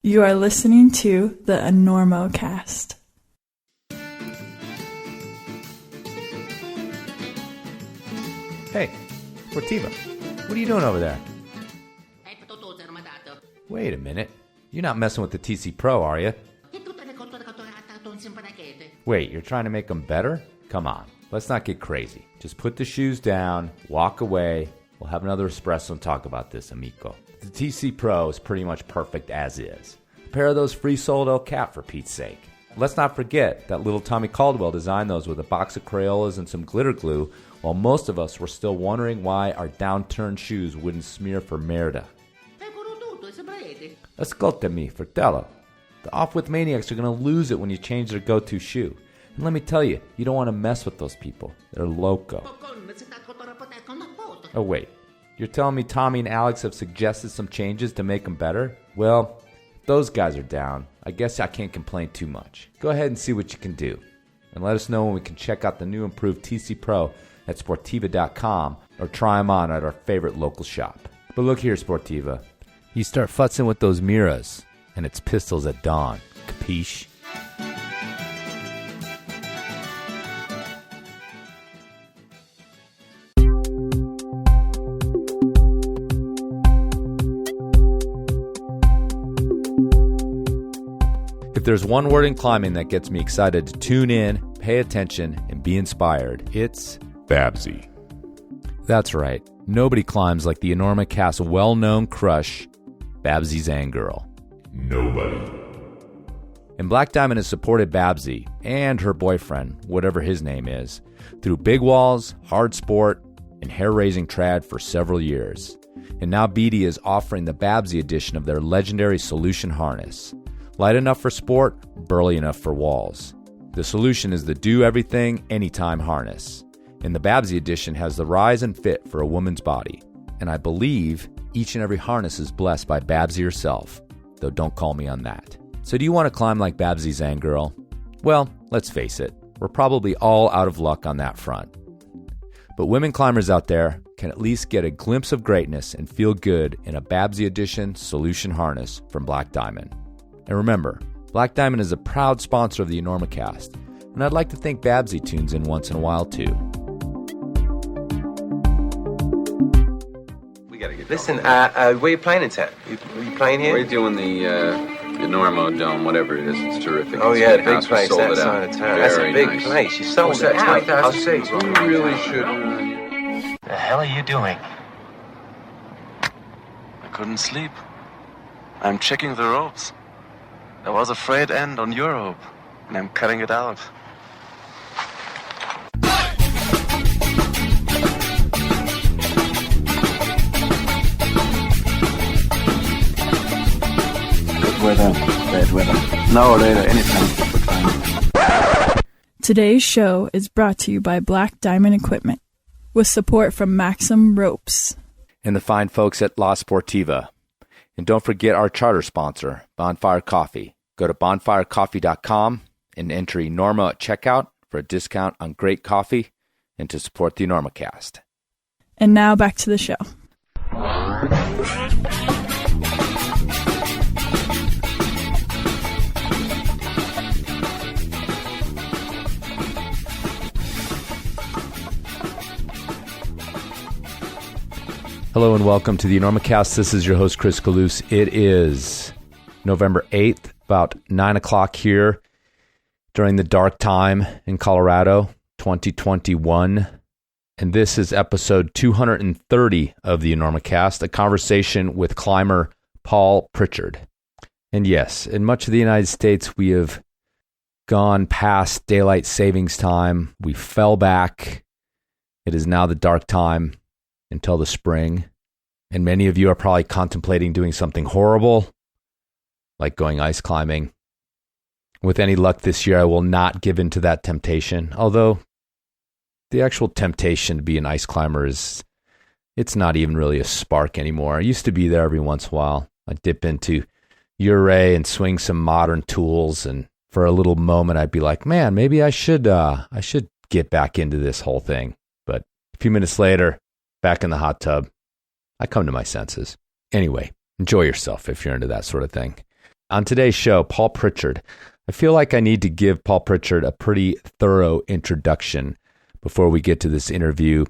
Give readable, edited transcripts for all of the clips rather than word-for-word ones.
You are listening to the Enormocast. Hey, Sportiva, what are you doing over there? Wait a minute. You're not messing with the TC Pro, are you? Wait, you're trying to make them better? Come on, let's not get crazy. Just put the shoes down, walk away. We'll have another espresso and talk about this, amico. The TC Pro is pretty much perfect as is. A pair of those free-soled El Cap, for Pete's sake. Let's not forget that little Tommy Caldwell designed those with a box of Crayolas and some glitter glue, while most of us were still wondering why our downturned shoes wouldn't smear for merda. Ascoltami, fratello. The off-width maniacs are going to lose it when you change their go-to shoe. And let me tell you, you don't want to mess with those people. They're loco. Oh wait, you're telling me Tommy and Alex have suggested some changes to make them better? Well, if those guys are down, I guess I can't complain too much. Go ahead and see what you can do. And let us know when we can check out the new improved TC Pro at Sportiva.com or try them on at our favorite local shop. But look here, Sportiva. You start futzing with those Miras, and it's pistols at dawn. Capiche? If there's one word in climbing that gets me excited to tune in, pay attention, and be inspired, it's Babsy. That's right. Nobody climbs like the Enormocast well-known crush, Babsy Zangirl. Nobody. And Black Diamond has supported Babsy and her boyfriend, whatever his name is, through big walls, hard sport, and hair-raising trad for several years. And now BD is offering the Babsy edition of their legendary Solution harness. Light enough for sport, burly enough for walls. The Solution is the do-everything, anytime harness. And the Babsy edition has the rise and fit for a woman's body. And I believe each and every harness is blessed by Babsy herself, though don't call me on that. So do you want to climb like Babsy Zangirl? Well, let's face it, we're probably all out of luck on that front. But women climbers out there can at least get a glimpse of greatness and feel good in a Babsy edition Solution harness from Black Diamond. And remember, Black Diamond is a proud sponsor of the Enormocast, and I'd like to think Babsy tunes in once in a while too. Listen, where are you playing in town? Are you playing here? We're doing the Enormo Dome, whatever it is. It's terrific. Oh, it's yeah, a big house. place, Sold that it out. side of town. That's a big nice. place. You sold What's it that, out. 20,000 I'll see. seats? We really should. The hell are you doing? I couldn't sleep. I'm checking the ropes. There was a frayed end on your rope, and I'm cutting it out. Good weather, bad weather. Now or later, anytime. Today's show is brought to you by Black Diamond Equipment, with support from Maxim Ropes. And the fine folks at La Sportiva. And don't forget our charter sponsor, Bonfire Coffee. Go to bonfirecoffee.com and enter Enormo at checkout for a discount on great coffee and to support the Enormocast. And now back to the show. Hello and welcome to the Enormocast. This is your host, Chris Kalous. It is November 8th, about 9 o'clock here during the dark time in Colorado, 2021. And this is episode 230 of the Enormocast, a conversation with climber Paul Pritchard. And yes, in much of the United States, we have gone past daylight savings time. We fell back. It is now the dark time until the spring. And many of you are probably contemplating doing something horrible, like going ice climbing. With any luck this year, I will not give in to that temptation. Although the actual temptation to be an ice climber it's not even really a spark anymore. I used to be there every once in a while. I'd dip into Uray and swing some modern tools. And for a little moment, I'd be like, man, maybe I should get back into this whole thing. But a few minutes later, back in the hot tub, I come to my senses. Anyway, enjoy yourself if you're into that sort of thing. On today's show, Paul Pritchard. I feel like I need to give Paul Pritchard a pretty thorough introduction before we get to this interview.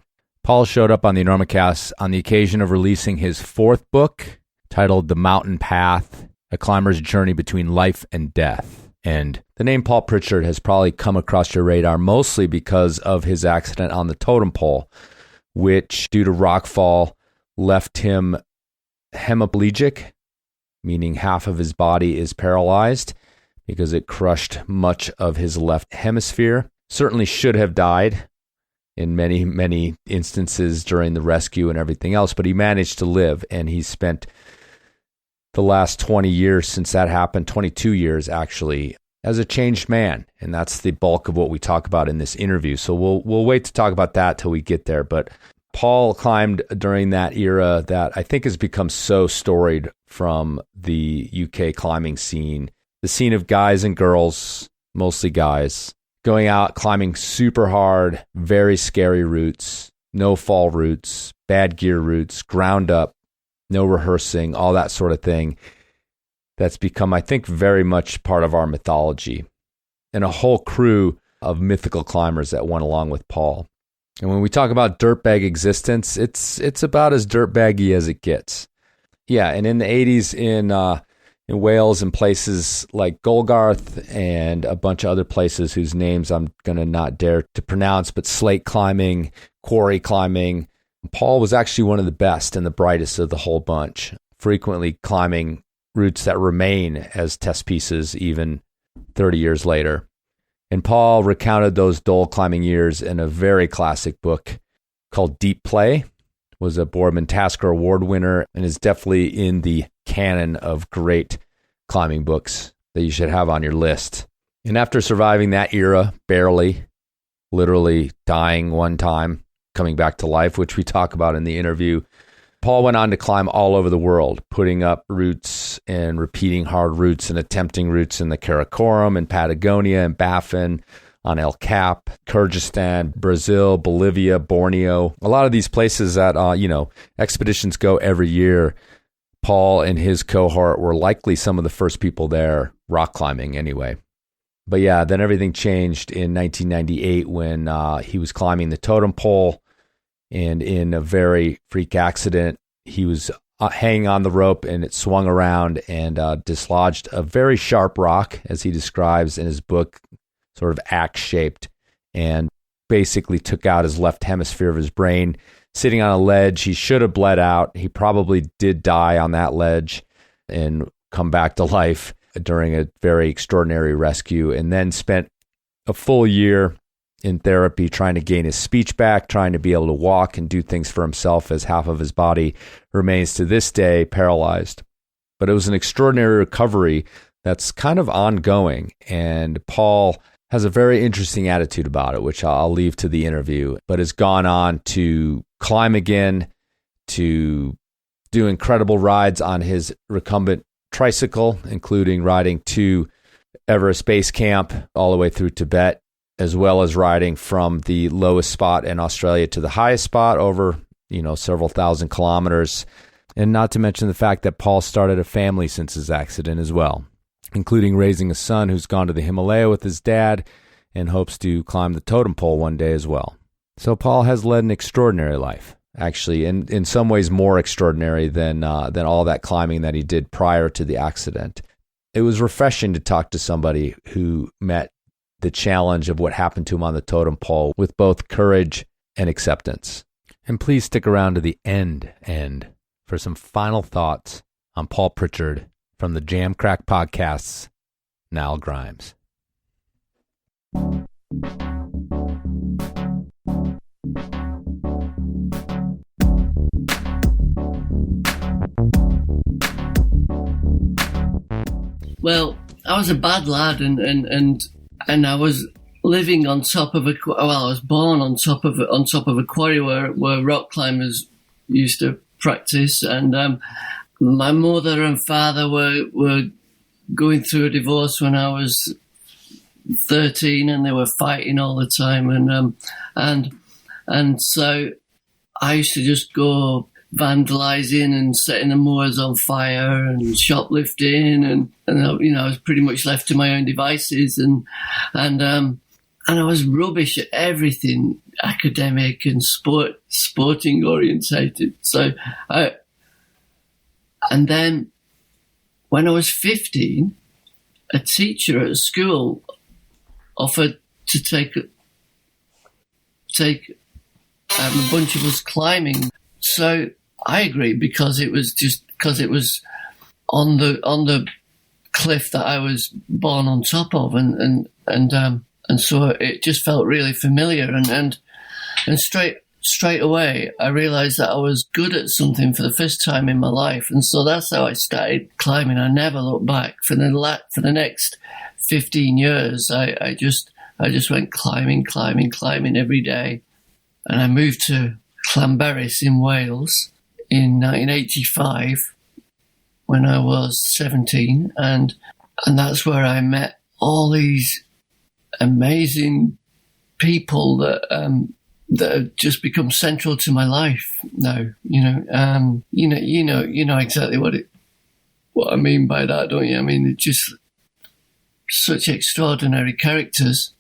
Paul showed up on the Enormocast on the occasion of releasing his fourth book titled The Mountain Path, A Climber's Journey Between Life and Death. And the name Paul Pritchard has probably come across your radar mostly because of his accident on the Totem Pole, which, due to rockfall, left him hemiplegic, meaning half of his body is paralyzed because it crushed much of his left hemisphere. Certainly should have died in many, many instances during the rescue and everything else, but he managed to live, and he spent the last 20 years since that happened, 22 years actually, as a changed man, and that's the bulk of what we talk about in this interview. So we'll wait to talk about that till we get there, but Paul climbed during that era that I think has become so storied from the UK climbing scene. The scene of guys and girls, mostly guys, going out climbing super hard, very scary routes, no fall routes, bad gear routes, ground up, no rehearsing, all that sort of thing. That's become, I think, very much part of our mythology, and a whole crew of mythical climbers that went along with Paul. And when we talk about dirtbag existence, it's about as dirtbaggy as it gets. Yeah, and in the 80s in Wales and places like Golgarth and a bunch of other places whose names I'm going to not dare to pronounce, but slate climbing, quarry climbing, Paul was actually one of the best and the brightest of the whole bunch, frequently climbing routes that remain as test pieces even 30 years later. And Paul recounted those dole climbing years in a very classic book called Deep Play. Was a Boardman Tasker Award winner and is definitely in the canon of great climbing books that you should have on your list. And after surviving that era, barely, literally dying one time, coming back to life, which we talk about in the interview, Paul went on to climb all over the world, putting up routes and repeating hard routes and attempting routes in the Karakoram and Patagonia and Baffin, on El Cap, Kyrgyzstan, Brazil, Bolivia, Borneo. A lot of these places that, expeditions go every year. Paul and his cohort were likely some of the first people there, rock climbing anyway. But yeah, then everything changed in 1998 when he was climbing the Totem Pole, and in a very freak accident, he was hanging on the rope and it swung around and dislodged a very sharp rock, as he describes in his book, sort of axe-shaped, and basically took out his left hemisphere of his brain. Sitting on a ledge, he should have bled out. He probably did die on that ledge and come back to life during a very extraordinary rescue, and then spent a full year in therapy trying to gain his speech back, trying to be able to walk and do things for himself, as half of his body remains to this day paralyzed. But it was an extraordinary recovery that's kind of ongoing, and Paul has a very interesting attitude about it, which I'll leave to the interview, but has gone on to climb again, to do incredible rides on his recumbent tricycle, including riding to Everest Base Camp all the way through Tibet, as well as riding from the lowest spot in Australia to the highest spot over, several thousand kilometers. And not to mention the fact that Paul started a family since his accident as well, including raising a son who's gone to the Himalaya with his dad and hopes to climb the Totem Pole one day as well. So Paul has led an extraordinary life, actually, and in some ways more extraordinary than all that climbing that he did prior to the accident. It was refreshing to talk to somebody who met the challenge of what happened to him on the Totem Pole with both courage and acceptance. And please stick around to the end for some final thoughts on Paul Pritchard from the Jam Crack Podcast's Nile Grimes. Well, I was a bad lad, and I was living on top of I was born on top of a quarry where rock climbers used to practice, and my mother and father were going through a divorce when I was 13, and they were fighting all the time, and so I used to just go vandalizing and setting the moors on fire and shoplifting, and I was pretty much left to my own devices, and I was rubbish at everything, academic and sporting orientated. So, and then when I was 15, a teacher at school offered to take a bunch of us climbing. So I agreed because it was on the cliff that I was born on top of, and so it just felt really familiar, and straight away I realized that I was good at something for the first time in my life, and so that's how I started climbing. I never looked back. For the next 15 years, I just went climbing every day, and I moved to Llanberis in Wales in 1985 when I was 17, and that's where I met all these amazing people that have just become central to my life now. You know exactly what I mean by that, don't you? I mean, it's just such extraordinary characters,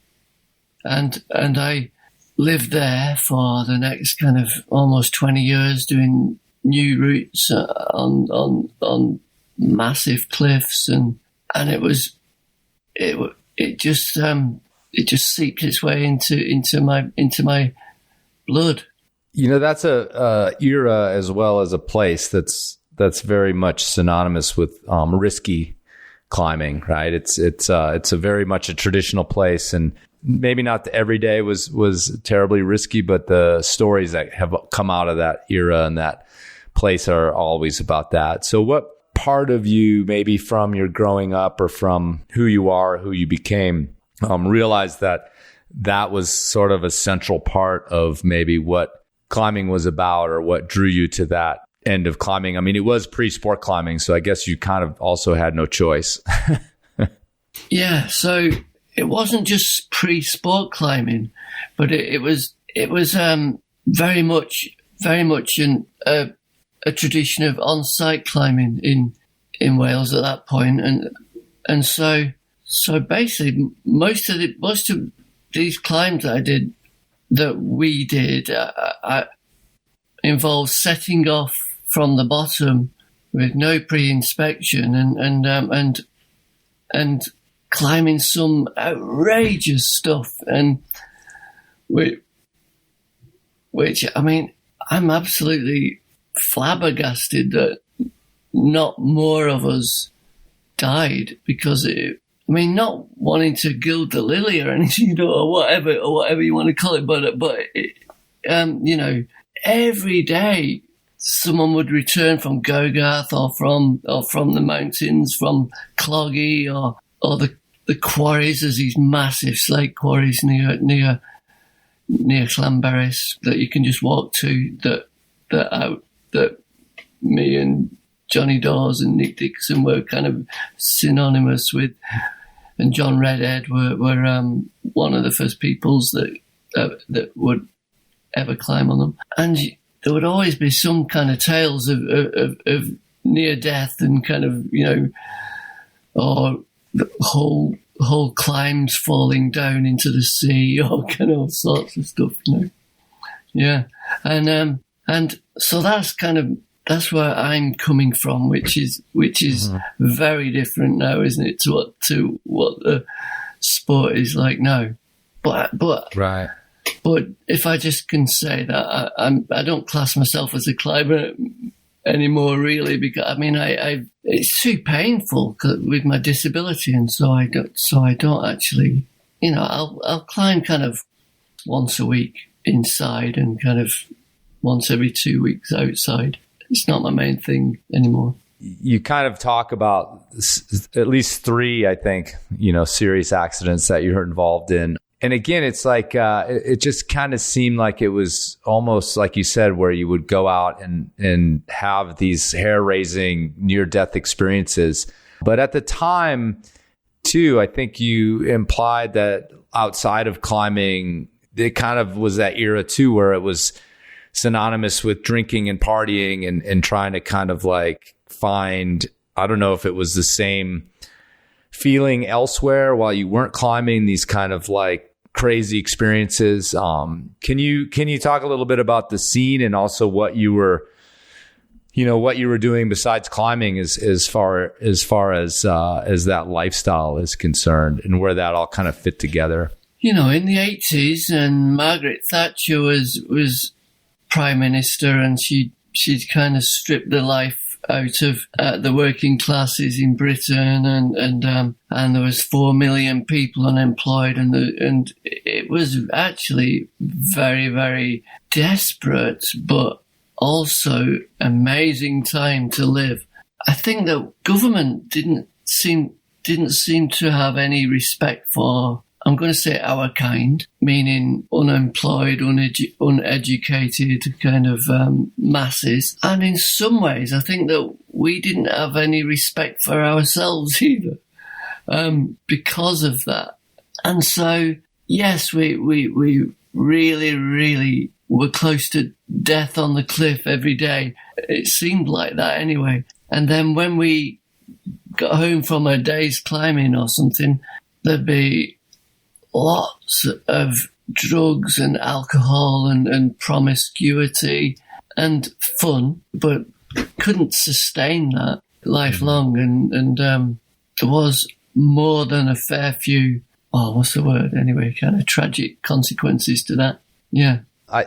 and I lived there for the next kind of almost 20 years doing new routes on massive cliffs, and it just seeped its way into my blood. You know, that's a era as well as a place that's very much synonymous with risky climbing, right? It's a very much a traditional place, and maybe not the everyday was terribly risky, but the stories that have come out of that era and that place are always about that. So what part of you, maybe from your growing up or from who you are, who you became, realized that was sort of a central part of maybe what climbing was about, or what drew you to that end of climbing? I mean, it was pre-sport climbing, so I guess you kind of also had no choice. Yeah, so it wasn't just pre-sport climbing, but it was very much a tradition of on-site climbing in Wales at that point, and so basically most of these climbs that we did involved setting off from the bottom with no pre-inspection and climbing some outrageous stuff, and which I mean, I'm absolutely flabbergasted that not more of us died because not wanting to gild the lily or anything, or whatever you want to call it, but every day someone would return from Gogarth or from the mountains, from Cloggy or the quarries. There's these massive slate quarries near Llanberis that you can just walk to, that me and Johnny Dawes and Nick Dixon were kind of synonymous with, and John Redhead were one of the first peoples that would ever climb on them. And there would always be some kind of tales of near death and kind of, or the whole climbs falling down into the sea, or kind of all sorts of stuff, Yeah. And so that's where I'm coming from, which is very different now, isn't it, to what the sport is like now. But right. But if I just can say that I don't class myself as a climber anymore, really, because it's too painful with my disability, and so I don't actually, I'll climb kind of once a week inside and kind of once every 2 weeks outside. It's not my main thing anymore. You kind of talk about at least 3, I think, serious accidents that you're involved in. And again, it's like, it just kind of seemed like it was almost like you said, where you would go out and have these hair-raising near-death experiences. But at the time, too, I think you implied that outside of climbing, it kind of was that era, too, where it was synonymous with drinking and partying and trying to kind of like find, I don't know if it was the same feeling elsewhere while you weren't climbing, these kind of like crazy experiences. Can you talk a little bit about the scene and also what you were doing besides climbing as far as that lifestyle is concerned and where that all kind of fit together? In the 80s, and Margaret Thatcher was Prime Minister, and she'd kind of stripped the life out of the working classes in Britain, and there was 4 million people unemployed, and it was actually very, very desperate, but also amazing time to live. I think that government didn't seem to have any respect for, I'm going to say, our kind, meaning unemployed, uneducated kind of masses. And in some ways, I think that we didn't have any respect for ourselves either because of that. And so, yes, we really, really were close to death on the cliff every day. It seemed like that anyway. And then when we got home from a day's climbing or something, there'd be lots of drugs and alcohol and promiscuity and fun, but couldn't sustain that lifelong. And there was more than a fair few, what's the word anyway, kind of tragic consequences to that. Yeah.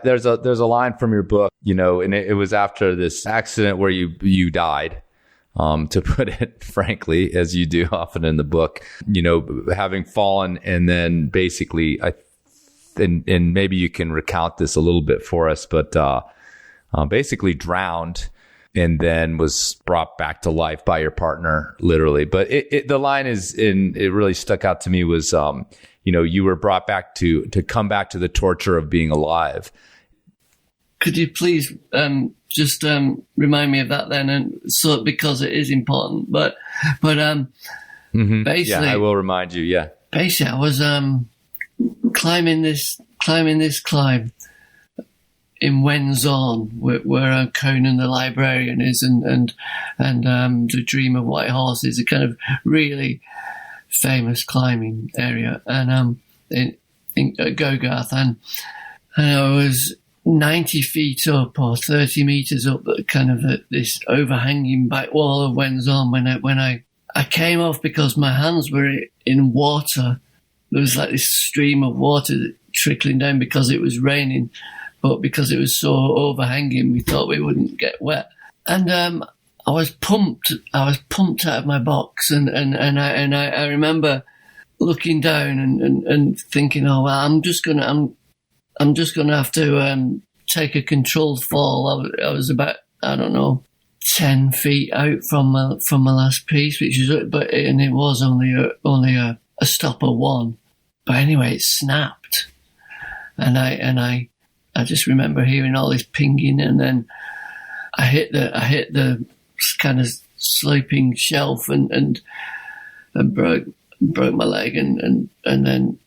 There's a line from your book, and it was after this accident where you died, to put it frankly, as you do often in the book, having fallen and then basically, and maybe you can recount this a little bit for us, but basically drowned and then was brought back to life by your partner, literally. But the line it really stuck out to me was, you were brought back to come back to the torture of being alive. Could you please just remind me of that then, and so because it is important. But basically, yeah, I will remind you. Yeah, basically, I was climbing this climb in Wenzon, where Conan the Librarian is, and the Dream of White Horse is a kind of really famous climbing area, and in Gogarth, and I was 90 feet up or 30 meters up, kind of at this overhanging back wall of Wenzon when I came off because my hands were in water. There was like this stream of water trickling down because it was raining, but because it was so overhanging, we thought we wouldn't get wet. And I was pumped out of my box, and I remember looking down and thinking, oh well, I'm just gonna have to take a controlled fall. I was about, I don't know, 10 feet out from my last piece, and it was only a stopper one. But anyway, it snapped, and I just remember hearing all this pinging, and then I hit the kind of sloping shelf and broke my leg and then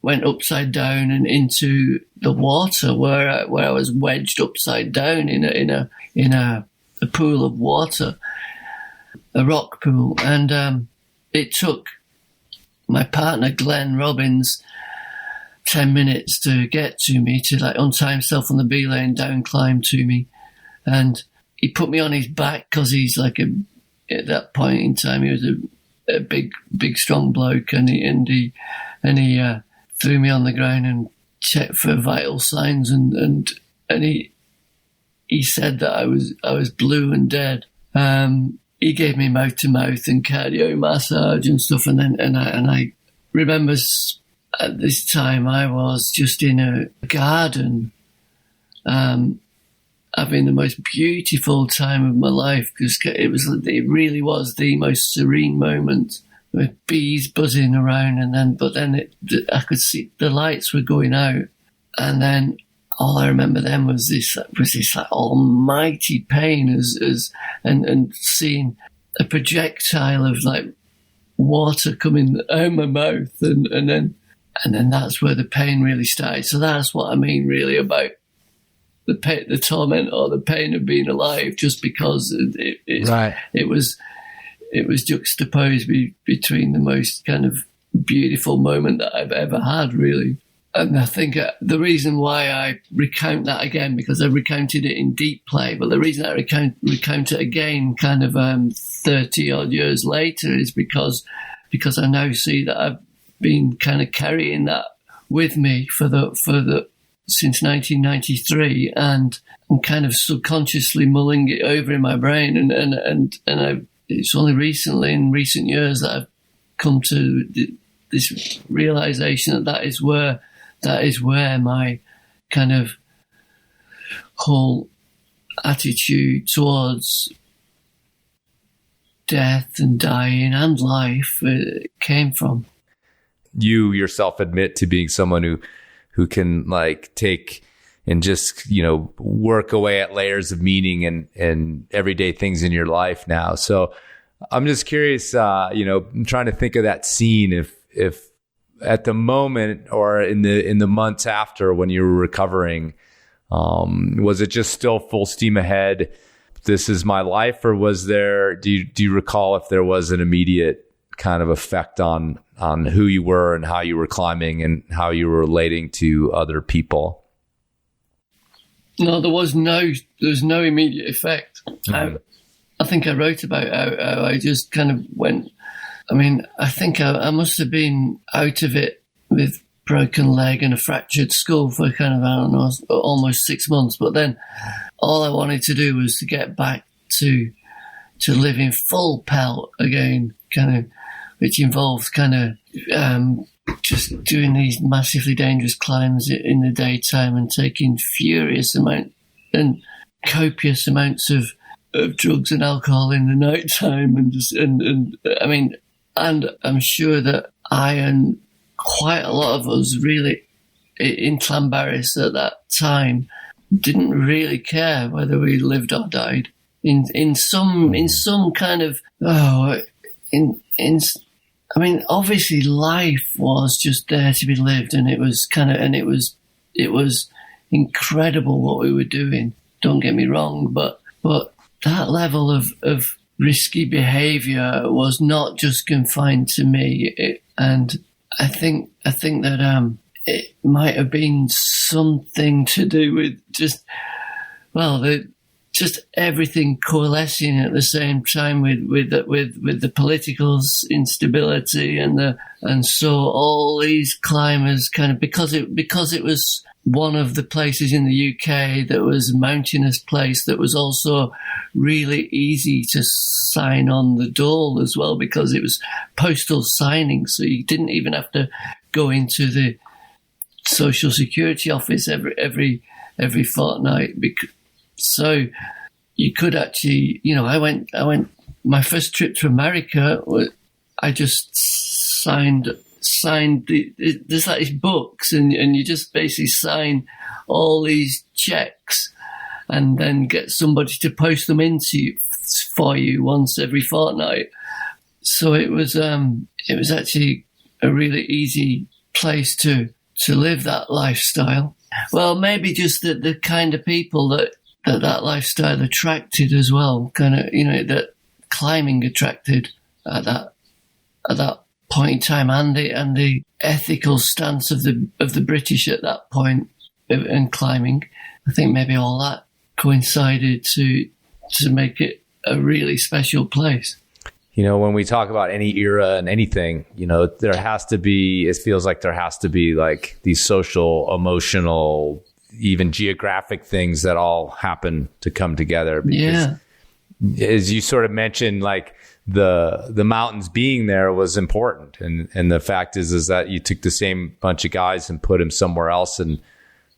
went upside down and into the water where I was wedged upside down in a pool of water, a rock pool, and it took my partner Glenn Robbins 10 minutes to get to me, to like untie himself on the belay and down climb to me, and he put me on his back because he's like at that point in time he was a big strong bloke, and he threw me on the ground and checked for vital signs, and he said that I was blue and dead. He gave me mouth to mouth and cardio massage and stuff, and I remember at this time I was just in a garden, having the most beautiful time of my life, because it really was the most serene moment, with bees buzzing around, but then I could see the lights were going out, and then all I remember then was this like almighty pain and seeing a projectile of like water coming out of my mouth, and then that's where the pain really started. So that's what I mean really about the torment or the pain of being alive, just because it was juxtaposed between the most kind of beautiful moment that I've ever had, really. And I think the reason why I recount that again, because I recounted it in Deep Play, but the reason I recount it again kind of 30 odd years later is because I now see that I've been kind of carrying that with me since 1993, and I'm kind of subconsciously mulling it over in my brain, and it's only recently, in recent years, that I've come to this realization that is where my kind of whole attitude towards death and dying and life came from. You yourself admit to being someone who can like take and just, work away at layers of meaning and everyday things in your life now. So I'm just curious, I'm trying to think of that scene if at the moment or in the months after when you were recovering, was it just still full steam ahead? This is my life, or was there? Do you recall if there was an immediate kind of effect on who you were and how you were climbing and how you were relating to other people? No, there was no immediate effect. Mm-hmm. I think I wrote about how I just kind of went. I mean, I think I must have been out of it with broken leg and a fractured skull for kind of, I don't know, almost 6 months. But then all I wanted to do was to get back to living full pelt again, kind of, which involves kind of just doing these massively dangerous climbs in the daytime and taking copious amounts of drugs and alcohol in the nighttime, and I'm sure that I and quite a lot of us really in Llanberis at that time didn't really care whether we lived or died. In some kind of obviously life was just there to be lived, and it was incredible what we were doing. Don't get me wrong, but that level of risky behavior was not just confined to me, and I think that it might have been something to do with just everything coalescing at the same time with the political instability and so all these climbers kind of, because it was one of the places in the UK that was a mountainous place that was also really easy to sign on the dole as well, because it was postal signing, so you didn't even have to go into the social security office every fortnight. So you could actually, I went. My first trip to America, I just signed. There's like these books, and you just basically sign all these checks, and then get somebody to post them for you once every fortnight. So it was actually a really easy place to live that lifestyle. Well, maybe just the kind of people that lifestyle attracted as well, kind of, that climbing attracted at that point in time, and the ethical stance of the British at that point in climbing. I think maybe all that coincided to make it a really special place. When we talk about any era and anything, there has to be, it feels like there has to be like these social, emotional, even geographic things that all happen to come together. Because as you sort of mentioned, like the mountains being there was important. And the fact is that you took the same bunch of guys and put them somewhere else, and,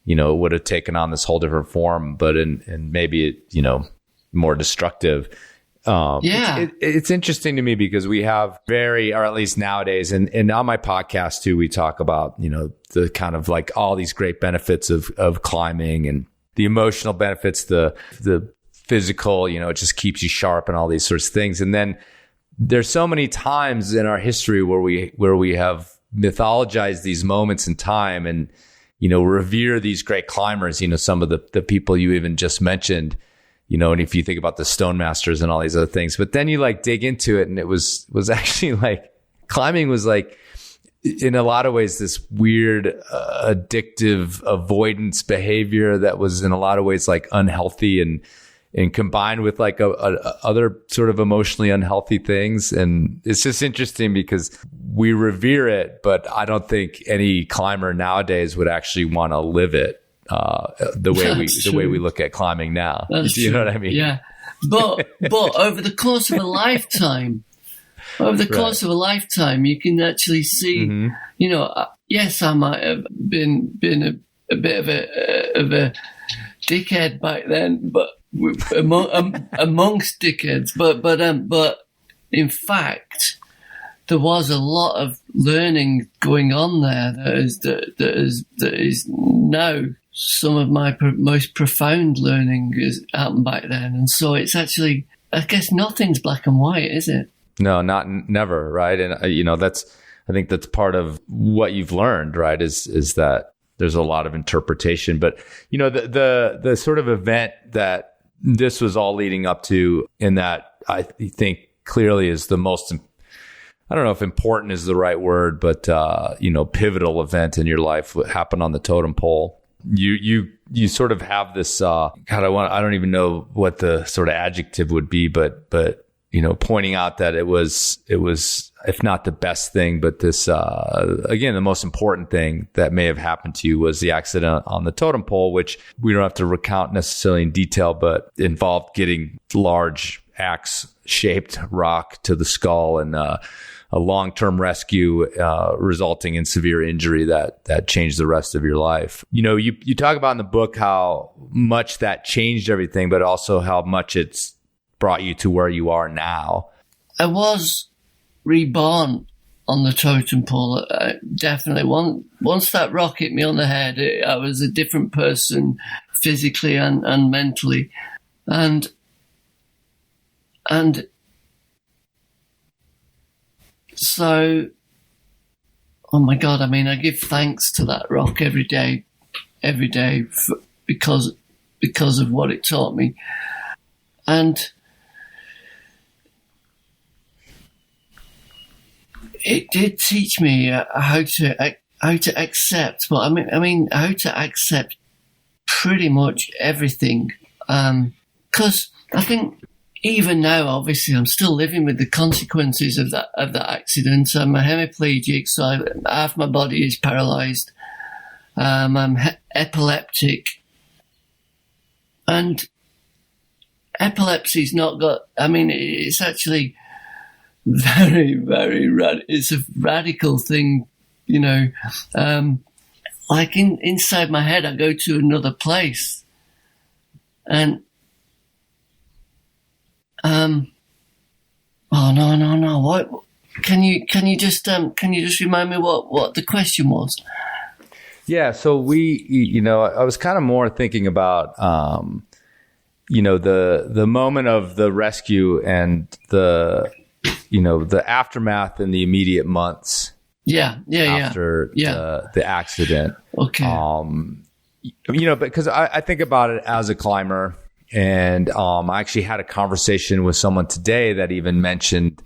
it would have taken on this whole different form, but and maybe more destructive. It's interesting to me because we have or at least nowadays, and on my podcast too, we talk about, the kind of like all these great benefits of climbing, and the emotional benefits, the physical, it just keeps you sharp and all these sorts of things. And then there's so many times in our history where we have mythologized these moments in time, and, revere these great climbers, some of the people you even just mentioned, and if you think about the Stone Masters and all these other things, but then you like dig into it, and it was actually like climbing was like, in a lot of ways, this weird addictive avoidance behavior that was in a lot of ways like unhealthy and combined with like other sort of emotionally unhealthy things. And it's just interesting because we revere it, but I don't think any climber nowadays would actually want to live it the way we look at climbing now. That's Do you know what I mean? Yeah. But over the course of a lifetime, you can actually see, yes, I might have been a bit of a dickhead back then, but amongst dickheads, but in fact, there was a lot of learning going on there that is now some of my most profound learning is happened back then, and so it's actually, I guess, nothing's black and white, is it? No, never, right? And I think that's part of what you've learned, right? Is that there's a lot of interpretation, but the sort of event that this was all leading up to, and that I think clearly is the most, I don't know if important is the right word, but pivotal event in your life. What happened on the Totem Pole? You sort of have this. I don't even know what the sort of adjective would be, but pointing out that it was, if not the best thing, but this, again, the most important thing that may have happened to you was the accident on the Totem Pole, which we don't have to recount necessarily in detail, but involved getting large axe-shaped rock to the skull and a long-term rescue resulting in severe injury that changed the rest of your life. You talk about in the book how much that changed everything, but also how much it's brought you to where you are now. I was reborn on the Totem Pole. Definitely. Once that rock hit me on the head, I was a different person physically and mentally. And so, oh my God, I mean, I give thanks to that rock every day because of what it taught me. And it did teach me how to accept. Well, I mean, how to accept pretty much everything. Because I think even now, obviously, I'm still living with the consequences of that accident. I'm a hemiplegic, so half my body is paralyzed. I'm epileptic, and epilepsy's not got. I mean, it's actually very, very it's a radical thing, like inside my head, I go to another place, and oh no! What? Can you just remind me what the question was? Yeah. So I was kind of more thinking about the moment of the rescue and the aftermath in the immediate months. After the accident. Okay. Because I think about it as a climber, and I actually had a conversation with someone today that even mentioned,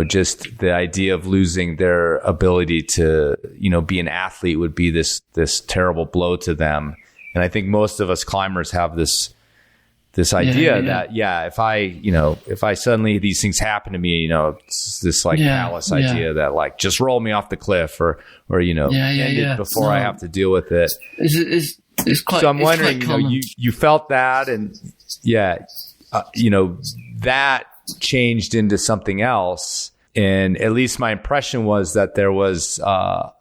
just the idea of losing their ability to, be an athlete would be this terrible blow to them. And I think most of us climbers have this idea that if I suddenly these things happen to me, it's this like callous idea that like just roll me off the cliff or end it before I have to deal with it. It's quite. So I'm wondering, you felt that, and that changed into something else. And at least my impression was that there was a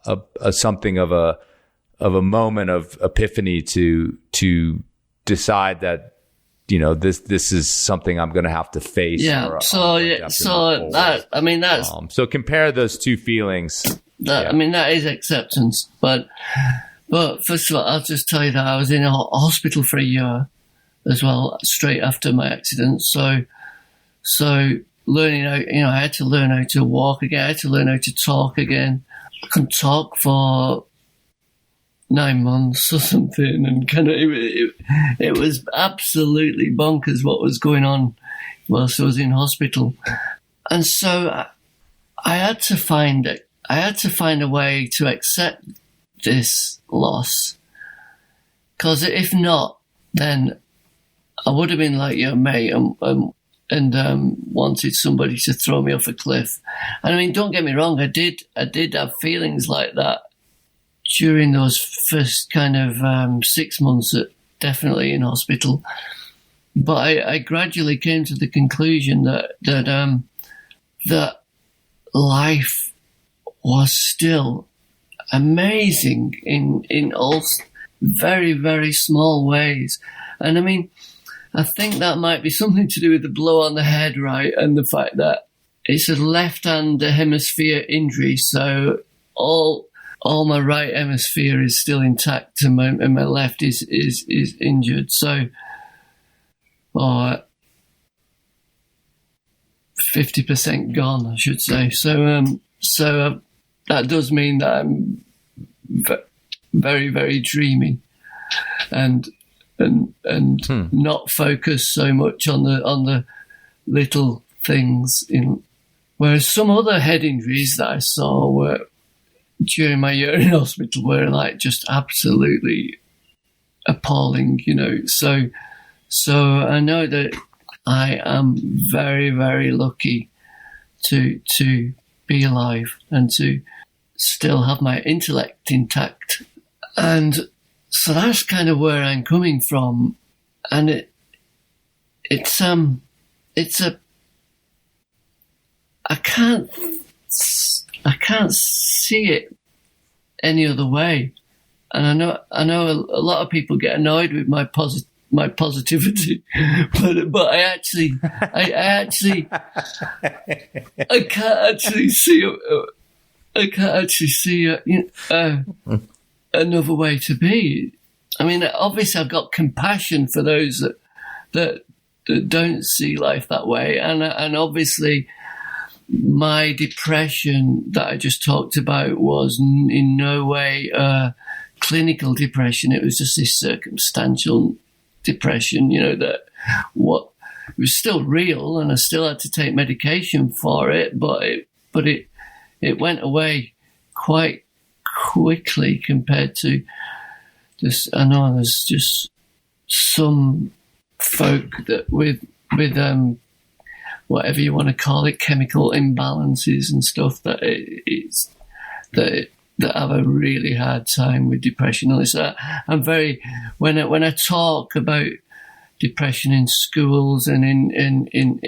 something of a moment of epiphany to decide that. This is something I'm going to have to face. Yeah. So compare those two feelings. I mean, that is acceptance. But first of all, I'll just tell you that I was in a hospital for a year as well, straight after my accident. So learning how, I had to learn how to walk again. I had to learn how to talk again. I couldn't talk for 9 months or something, and kind of it was absolutely bonkers what was going on whilst I was in hospital, and so I had to find a way to accept this loss, because if not, then I would have been like your mate and wanted somebody to throw me off a cliff. And I mean, don't get me wrong, I did have feelings like that during those first kind of 6 months, definitely in hospital. But I gradually came to the conclusion that life was still amazing in all very, very small ways. And I mean, I think that might be something to do with the blow on the head, right? And the fact that it's a left-hand hemisphere injury, so all my right hemisphere is still intact, and my left is injured. So, 50% gone, I should say. So that does mean that I'm very, very dreamy, and not focused so much on the little things. Whereas some other head injuries that I saw were during my year in hospital were like just absolutely appalling, you know. So I know that I am very, very lucky to be alive and to still have my intellect intact. And so that's kind of where I'm coming from. And I can't see it any other way. And I know a lot of people get annoyed with my positivity, but I can't actually see another way to be. I mean, obviously I've got compassion for those that don't see life that way, and obviously my depression that I just talked about was in no way clinical depression. It was just this circumstantial depression, you know, that it was still real, and I still had to take medication for it, but it went away quite quickly compared to this. I know there's just some folk that with whatever you want to call it, chemical imbalances and stuff, that have a really hard time with depression. And so I'm very, when I talk about depression in schools and in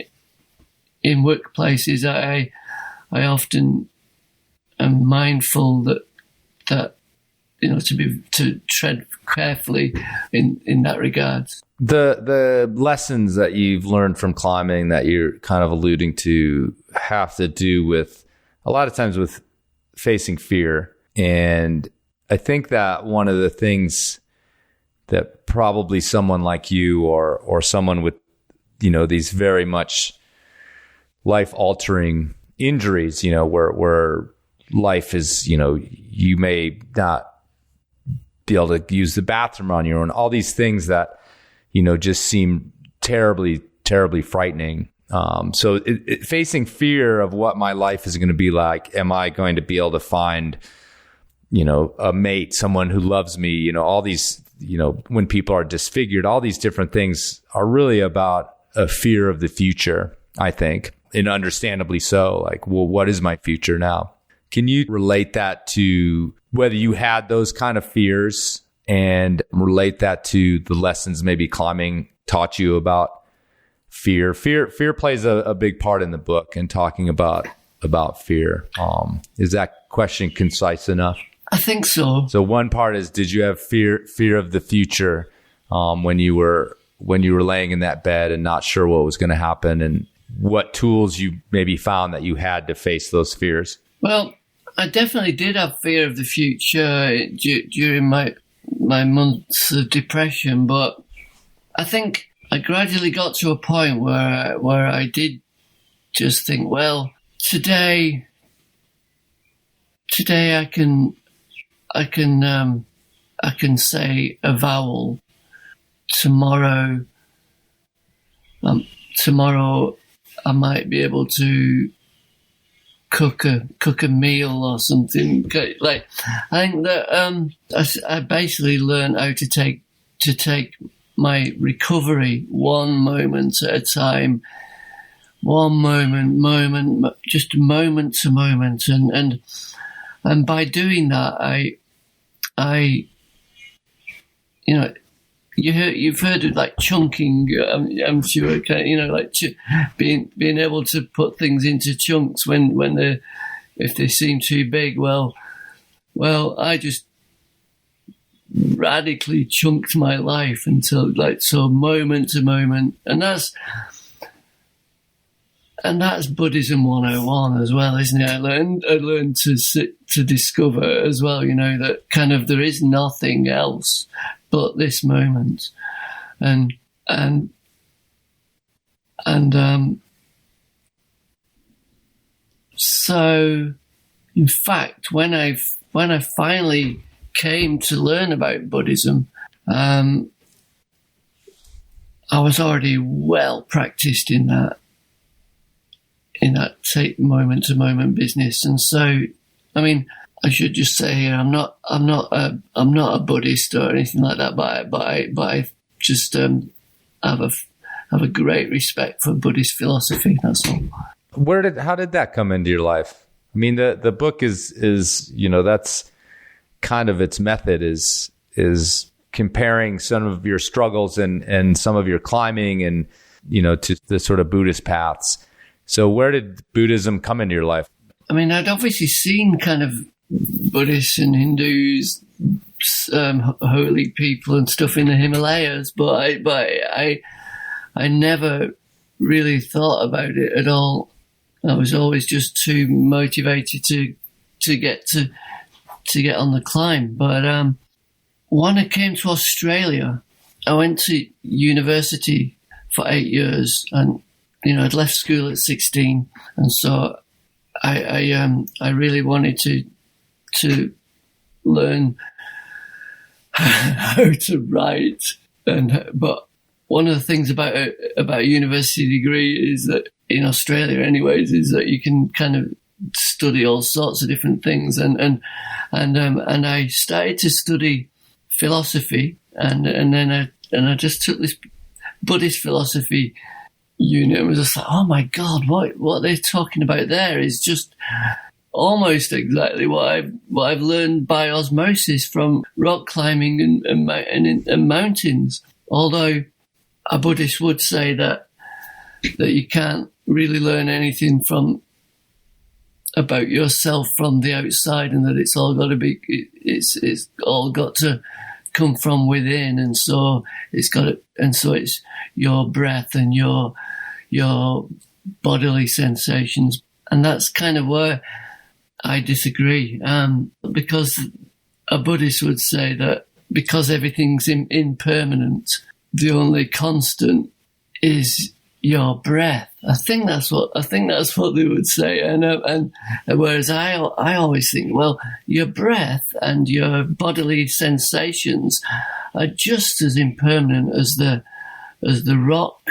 workplaces, I often am mindful that you know, to tread carefully in that regard. The lessons that you've learned from climbing that you're kind of alluding to have to do with a lot of times with facing fear. And I think that one of the things that probably someone like you or someone with, you know, these very much life altering injuries, you know, where life is, you know, you may not be able to use the bathroom on your own, all these things that, you know, just seem terribly, terribly frightening. So facing fear of what my life is going to be like, am I going to be able to find, you know, a mate, someone who loves me, you know, all these, you know, when people are disfigured, all these different things are really about a fear of the future, I think, and understandably so. Like, well, what is my future now? Can you relate that to whether you had those kind of fears and relate that to the lessons maybe climbing taught you about fear? Fear plays a big part in the book and talking about fear. Is that question concise enough? I think so. So one part is, did you have fear of the future when you were laying in that bed and not sure what was going to happen, and what tools you maybe found that you had to face those fears? Well, I definitely did have fear of the future during my months of depression, but I think I gradually got to a point where I did just think, well, today I can I can say a vowel. Tomorrow I might be able to cook a meal or something. Like, I think that I basically learned how to take my recovery one moment at a time, one moment, just moment to moment, and by doing that, I you know, you've heard of like chunking. I'm sure, like being able to put things into chunks when if they seem too big. Well, I just radically chunked my life until moment to moment, and that's Buddhism 101 as well, isn't it? I learned to discover as well, that kind of there is nothing else but this moment, and so in fact when I finally came to learn about Buddhism, I was already well practiced in that take moment to moment business. And so, I mean, I should just say here, I'm not a Buddhist or anything like that, but I just have a great respect for Buddhist philosophy. That's all. How did that come into your life? I mean, the book is that's kind of its method is comparing some of your struggles and some of your climbing and to the sort of Buddhist paths. So where did Buddhism come into your life? I mean, I'd obviously seen kind of Buddhists and Hindus, holy people and stuff in the Himalayas, but I never really thought about it at all. I was always just too motivated to get on the climb. But when I came to Australia, I went to university for 8 years, and I'd left school at 16, and so I really wanted to learn how to write. But one of the things about a university degree is that in Australia, anyways, is that you can kind of study all sorts of different things, and I started to study philosophy, and then I just took this Buddhist philosophy unit and was just like, oh my God, what they're talking about there is just almost exactly what I've learned by osmosis from rock climbing and mountains. Although a Buddhist would say that you can't really learn anything about yourself from the outside, and that it's all got to come from within, and so it's your breath and your bodily sensations. And that's kind of where I disagree, because a Buddhist would say that because everything's impermanent, the only constant is your breath. I think that's what they would say, and whereas I always think, well, your breath and your bodily sensations are just as impermanent as the rock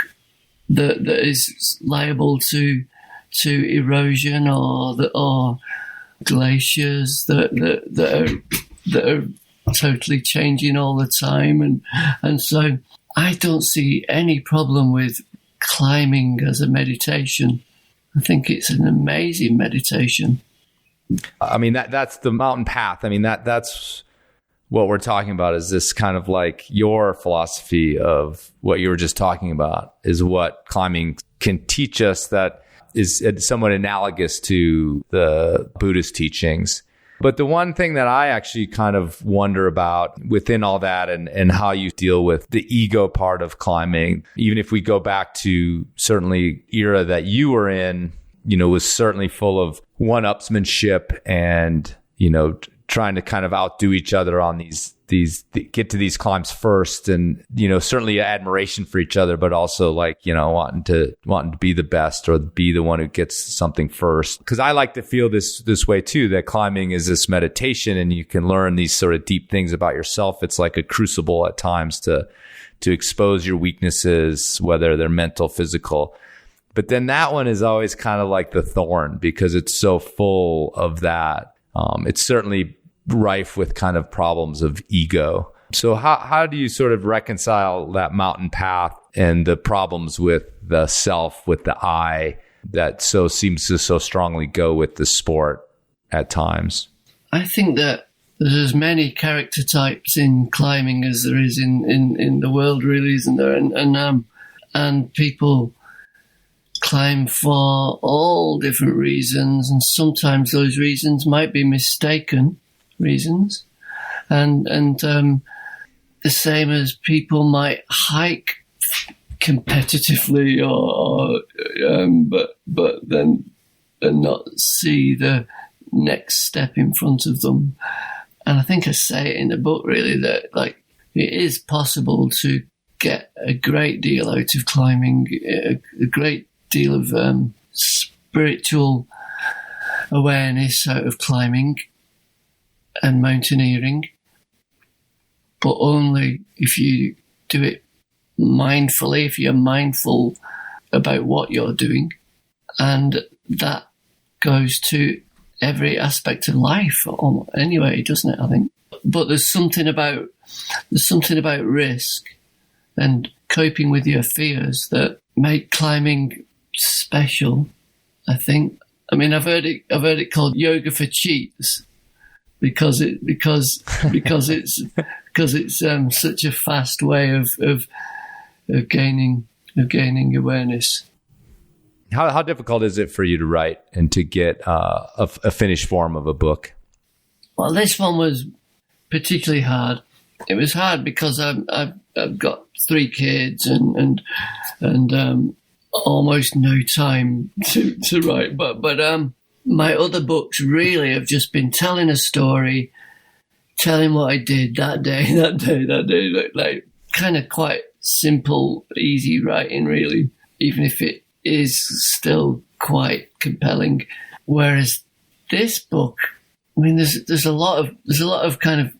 that is liable to erosion, or glaciers that are totally changing all the time, and so I don't see any problem with climbing as a meditation. I think it's an amazing meditation. I mean, that's the mountain path. I mean, that's what we're talking about, is this kind of like your philosophy of what you were just talking about is what climbing can teach us, that is somewhat analogous to the Buddhist teachings. But the one thing that I actually kind of wonder about within all that, and how you deal with the ego part of climbing, even if we go back to certainly era that you were in, was certainly full of one-upsmanship and, trying to kind of outdo each other on these get to these climbs first, and certainly admiration for each other, but also like wanting to be the best or be the one who gets something first. Because I like to feel this way too, that climbing is this meditation, and you can learn these sort of deep things about yourself. It's like a crucible at times to expose your weaknesses, whether they're mental, physical. But then that one is always kind of like the thorn, because it's so full of that. It's certainly rife with kind of problems of ego. So how do you sort of reconcile that mountain path and the problems with the self, with the I, that seems to so strongly go with the sport at times? I think that there's as many character types in climbing as there is in the world, really, isn't there? And people climb for all different reasons, and sometimes those reasons might be mistaken reasons, and the same as people might hike competitively but then not see the next step in front of them. And I think I say it in the book, really, that like it is possible to get a great deal out of climbing, a great deal of spiritual awareness out of climbing and mountaineering, but only if you do it mindfully, if you're mindful about what you're doing. And that goes to every aspect of life anyway, doesn't it, I think? But there's something about risk and coping with your fears that make climbing special, I think. I mean, I've heard it called yoga for cheats, because it's such a fast way of gaining awareness. How difficult is it for you to write and to get a finished form of a book? Well, this one was particularly hard. It was hard because I've got 3 kids and almost no time to write. But my other books really have just been telling a story, telling what I did that day, like kind of quite simple, easy writing, really, even if it is still quite compelling. Whereas this book, I mean, there's a lot of kind of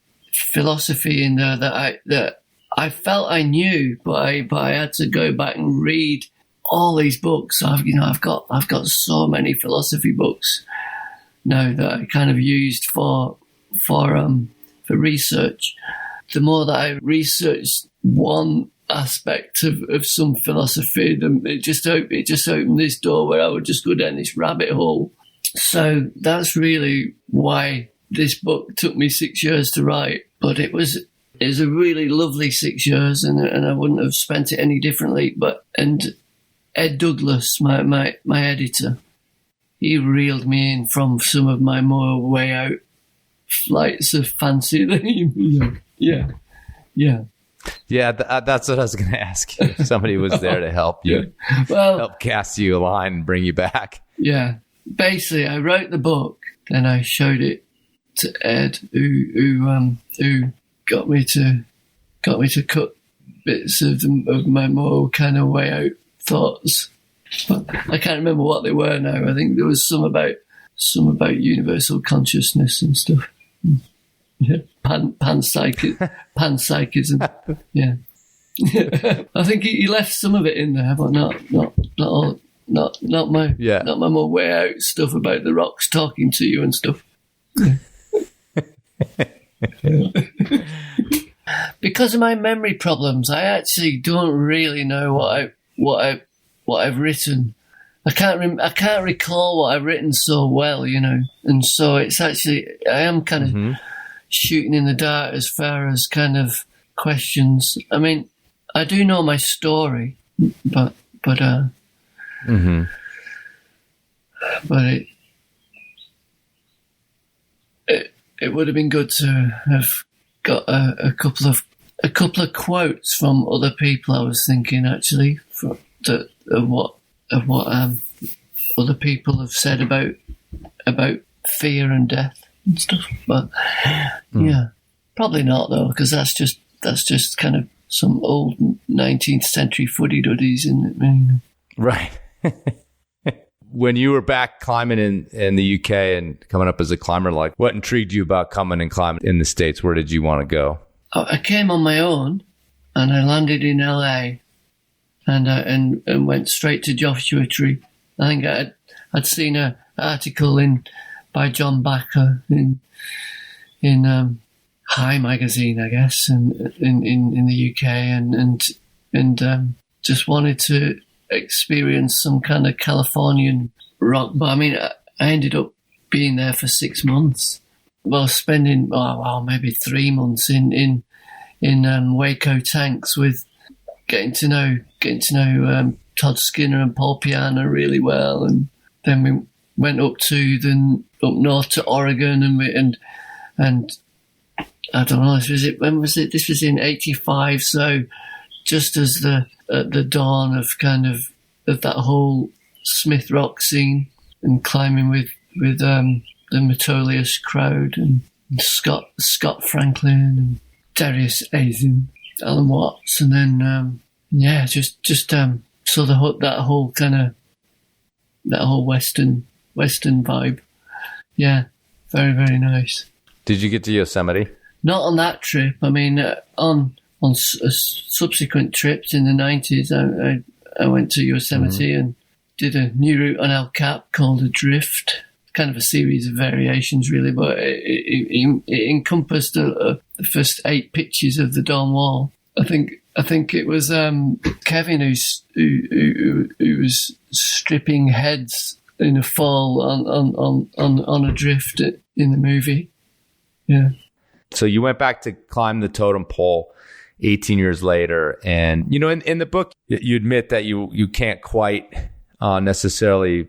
philosophy in there that I felt I knew, but I had to go back and read all these books. I've got so many philosophy books now that I kind of used for research. The more that I researched one aspect of some philosophy, it just opened this door where I would just go down this rabbit hole. So that's really why this book took me 6 years to write. But it was a really lovely 6 years, and I wouldn't have spent it any differently. And Ed Douglas, my editor, he reeled me in from some of my more way out flights of fancy. Yeah. That's what I was going to ask you. If somebody was there to help you, help cast you a line and bring you back. Yeah. Basically, I wrote the book, then I showed it to Ed, who got me to cut bits of my more kind of way out thoughts. But I can't remember what they were now. I think there was some about universal consciousness and stuff. Yeah, panpsychism. Yeah. I think he left some of it in there, but not all. Not my more way out stuff about the rocks talking to you and stuff. Yeah. Because of my memory problems, I actually don't really know what I've written. I can't recall what I've written so well, and so it's actually I am kind of shooting in the dark as far as kind of questions. I mean, I do know my story, but it would have been good to have got a couple of quotes from other people. I was thinking actually of what other people have said about fear and death. and stuff. But yeah, probably not though, because that's just kind of some old 19th century footy-duddies, isn't it? Man? Right. When you were back climbing in the UK and coming up as a climber, like what intrigued you about coming and climbing in the States? Where did you want to go? I came on my own, and I landed in LA, and went straight to Joshua Tree. I think I'd seen an article by John Backer in High magazine, I guess, in the UK, and just wanted to experience some kind of Californian rock. But I mean, I ended up being there for 6 months. Well, spending maybe 3 months in Waco tanks, with getting to know Todd Skinner and Paul Pritchard really well, and then we went up north to Oregon, and I don't know. When was it? This was in '85. So just as at the dawn of kind of that whole Smith Rock scene, and climbing with the Metolius crowd, and Scott Franklin and Darius Azin, Alan Watts, and then so that whole Western vibe. Yeah, very, very nice. Did you get to Yosemite? Not on that trip. I mean, on subsequent trips in the 90s, I went to Yosemite and did a new route on El Cap called Adrift. Kind of a series of variations, really, but it encompassed the first 8 pitches of the Dawn Wall. I think it was Kevin who was stripping heads in a fall on Adrift in the movie. Yeah. So you went back to climb the Totem Pole 18 years later, and in the book you admit that you can't quite necessarily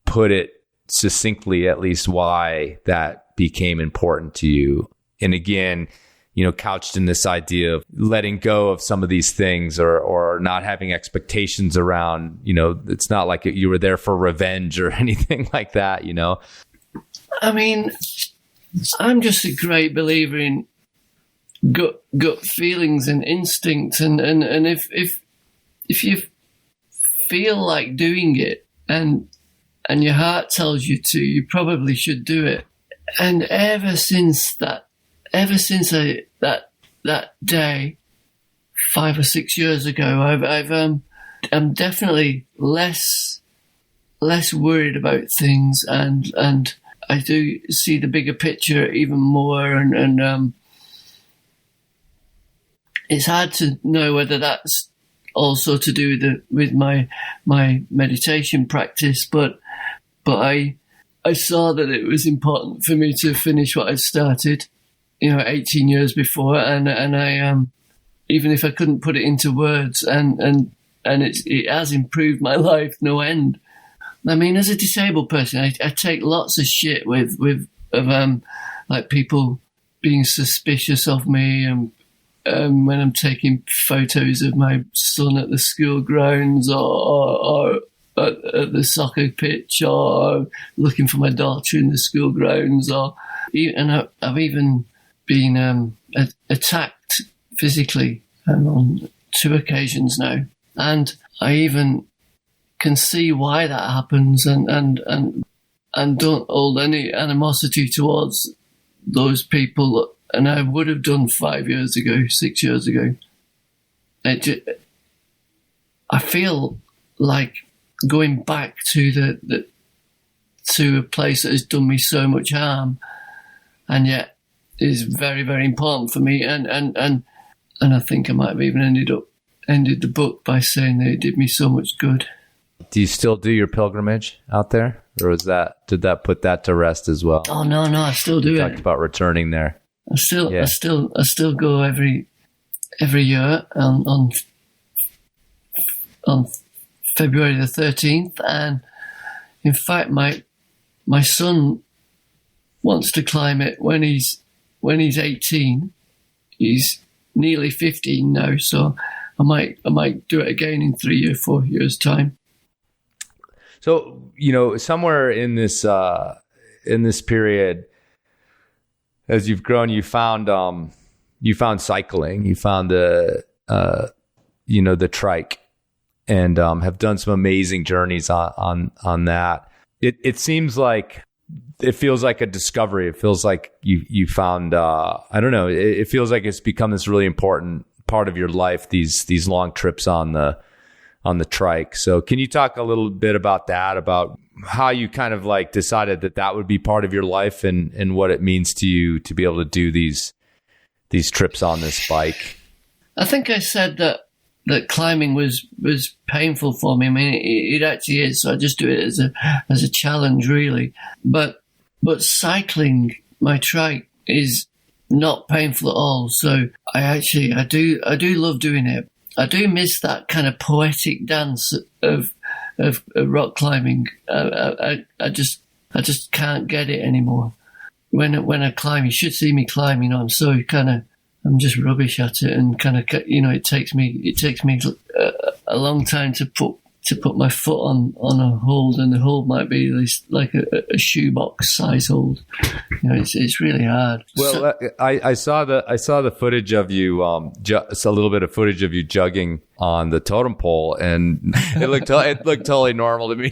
put it succinctly, at least, why that became important to you. And again, couched in this idea of letting go of some of these things, or not having expectations around, it's not like you were there for revenge or anything like that, I mean, I'm just a great believer in gut feelings and instinct, and if you feel like doing it and your heart tells you to, you probably should do it. And ever since that day 5 or 6 years ago, I'm definitely less worried about things, and I do see the bigger picture even more, and it's hard to know whether that's also to do with my meditation practice, but I saw that it was important for me to finish what I'd started, 18 years before, and I even if I couldn't put it into words, and it has improved my life no end. I mean, as a disabled person, I take lots of shit with like people being suspicious of me, and when I'm taking photos of my son at the school grounds, or at the soccer pitch, or looking for my daughter in the school grounds, and I've even been attacked physically on 2 occasions now, and I even can see why that happens, and don't hold any animosity towards those people, and I would have done 5 years ago, 6 years ago. I feel like going back to to a place that has done me so much harm, and yet is very, very important for me, and I think I might have even ended the book by saying that it did me so much good. Do you still do your pilgrimage out there, or did that put that to rest as well? Oh no, I still do. You talked about returning there. I still go every year on February the 13th, and in fact, my son wants to climb it when he's 18. He's nearly 15 now, so I might do it again in 3 or 4 years' time. So, somewhere in this period, as you've grown, you found cycling, you found the trike, and have done some amazing journeys on that. It seems like it feels like a discovery. It feels like you found I don't know. It feels like it's become this really important part of your life. These long trips on the trike. So can you talk a little bit about that? About how you kind of like decided that would be part of your life, and what it means to you to be able to do these trips on this bike? I think I said that climbing was painful for me. I mean, it actually is. So I just do it as a challenge, really. But cycling my trike is not painful at all. So I do love doing it. I do miss that kind of poetic dance of rock climbing. I just can't get it anymore. When I climb, you should see me climbing. I'm just rubbish at it, and kind of, it takes me a long time to put my foot on a hold, and the hold might be like a shoebox size hold. It's really hard. Well, I saw the footage of you, just a little bit of footage of you jugging on the Totem Pole, and it looked totally normal to me.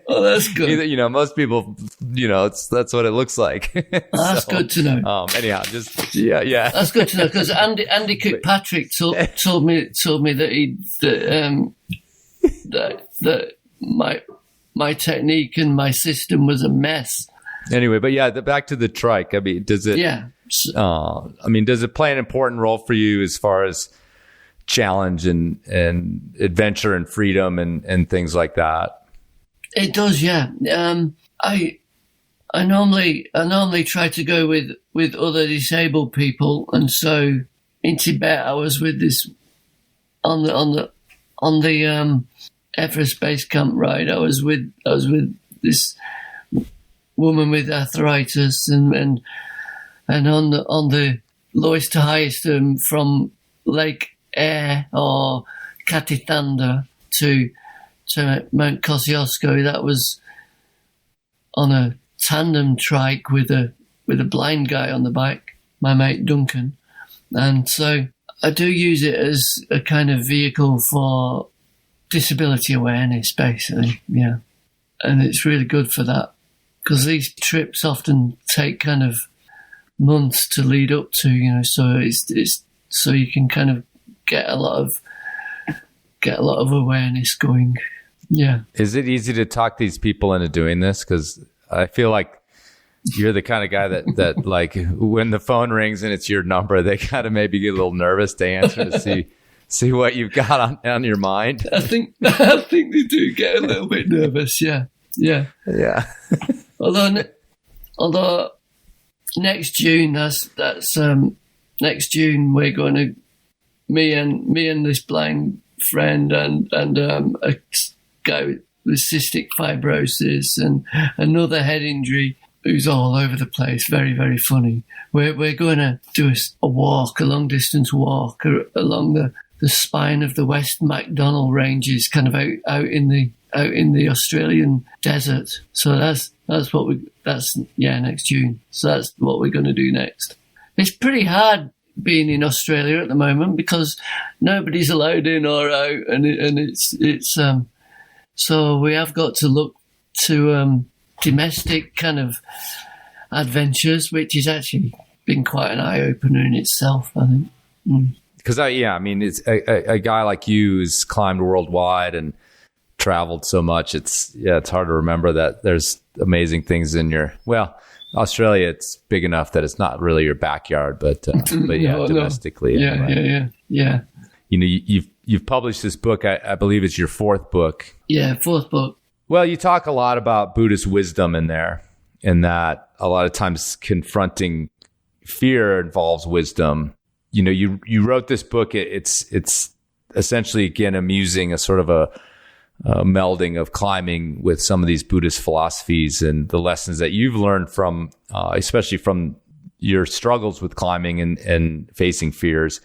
Oh, that's good. Most people, that's what it looks like. That's good to know. Anyhow, just yeah. That's good to know, because Andy Kirkpatrick told me that my technique and my system was a mess. Anyway, but yeah, back to the trike. I mean, does it? Yeah. Does it play an important role for you as far as challenge and adventure and freedom and things like that? It does, yeah. I normally try to go with other disabled people, and so in Tibet I was with this on the Everest base camp ride. I was with this woman with arthritis, and on the lowest to highest from Lake Eyre or Katithanda to Mount Kosciuszko, that was on a tandem trike with a blind guy on the back, my mate Duncan. And so I do use it as a kind of vehicle for disability awareness, basically, yeah. And it's really good for that, because these trips often take kind of months to lead up to, so it's so you can kind of get a lot of awareness going. Yeah. Is it easy to talk these people into doing this? Because I feel like you're the kind of guy that like when the phone rings and it's your number, they kind of maybe get a little nervous to answer to see what you've got on your mind. I think they do get a little bit nervous. Yeah. Although next June, next June we're going to me and this blind friend and a guy with cystic fibrosis and another head injury who's all over the place, very, very funny. We're going to do a long distance walk along the spine of the West MacDonnell Ranges, kind of out in the Australian desert. So that's next June. So that's what we're going to do next. It's pretty hard being in Australia at the moment because nobody's allowed in or out, and it's so we have got to look to domestic kind of adventures, which has actually been quite an eye opener in itself, I think. Because it's a guy like you who's climbed worldwide and traveled so much. It's hard to remember that there's amazing things in Australia. It's big enough that it's not really your backyard, but domestically. No. Anyway. Yeah. You've published this book. I believe it's your fourth book. Yeah, fourth book. Well, you talk a lot about Buddhist wisdom in there, and that a lot of times confronting fear involves wisdom. You wrote this book. It's essentially, again, amusing a sort of a melding of climbing with some of these Buddhist philosophies and the lessons that you've learned from, especially from your struggles with climbing and facing fears.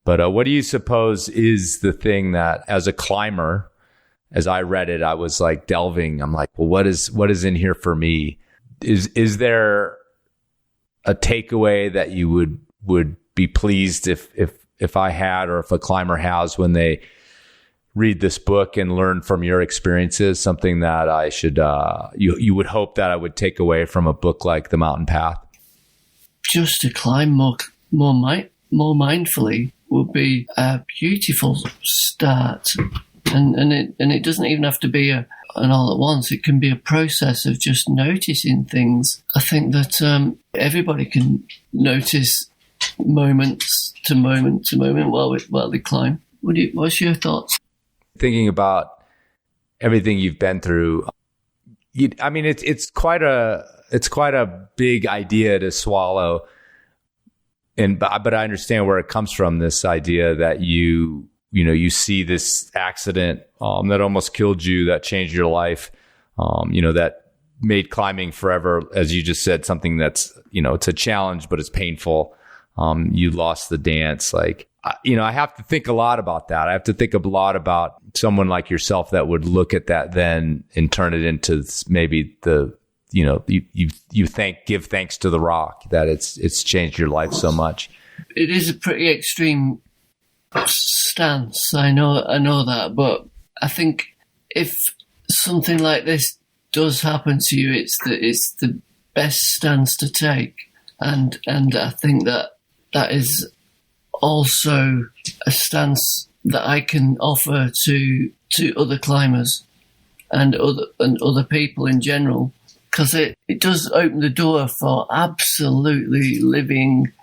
But what do you suppose is the thing that, as a climber, as I read it, I was like delving. I'm like, well, what is in here for me? is there a takeaway that you would be pleased if I had, or if a climber has, when they read this book and learn from your experiences, something that I should, you would hope that I would take away from a book like The Mountain Path? Just to climb more mindfully would be a beautiful start. And it doesn't even have to be an all at once. It can be a process of just noticing things. I think that everybody can notice moments to moment while they climb. What's your thoughts? Thinking about everything you've been through, it's quite a big idea to swallow, but I understand where it comes from. This idea that you see this accident that almost killed you, that changed your life, that made climbing forever, as you just said, something that's, it's a challenge, but it's painful. You lost the dance. I have to think a lot about that. I have to think a lot about someone like yourself that would look at that then and turn it into maybe give thanks to the rock that it's changed your life so much. It is a pretty extreme stance. I know that, but I think if something like this does happen to you, it's the best stance to take, and I think that is also a stance that I can offer to other climbers and other people in general, because it does open the door for absolutely living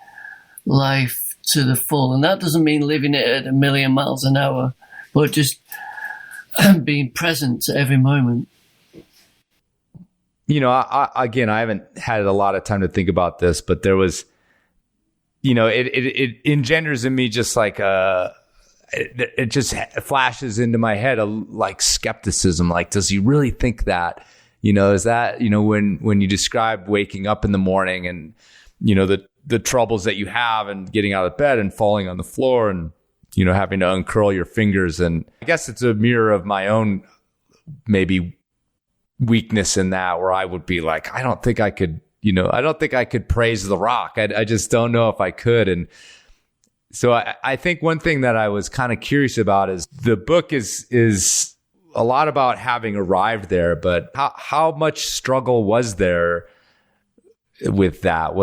life to the full. And that doesn't mean living it at 1,000,000 miles an hour, but just being present at every moment. I haven't had a lot of time to think about this, but there was, it engenders in me just like it just flashes into my head like skepticism. Like, does he really think that? Is that, when you describe waking up in the morning and, the troubles that you have and getting out of bed and falling on the floor and, having to uncurl your fingers. And I guess it's a mirror of my own maybe weakness in that, where I would be like, I don't think I could praise the rock. I just don't know if I could. And so I think one thing that I was kind of curious about is the book is a lot about having arrived there, but how much struggle was there with that,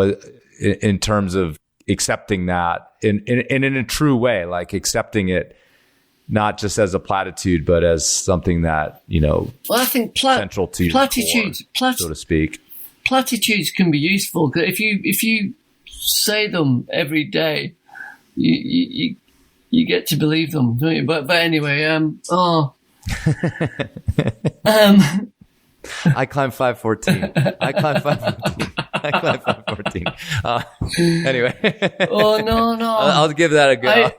in terms of accepting that in a true way, like accepting it not just as a platitude, but as something that, well, I think central to platitudes, so to speak. Platitudes can be useful. If you say them every day, you get to believe them, don't you? But anyway, I climbed 514. I climbed 514. I climbed 514. Anyway. Oh no! I'll give that a go.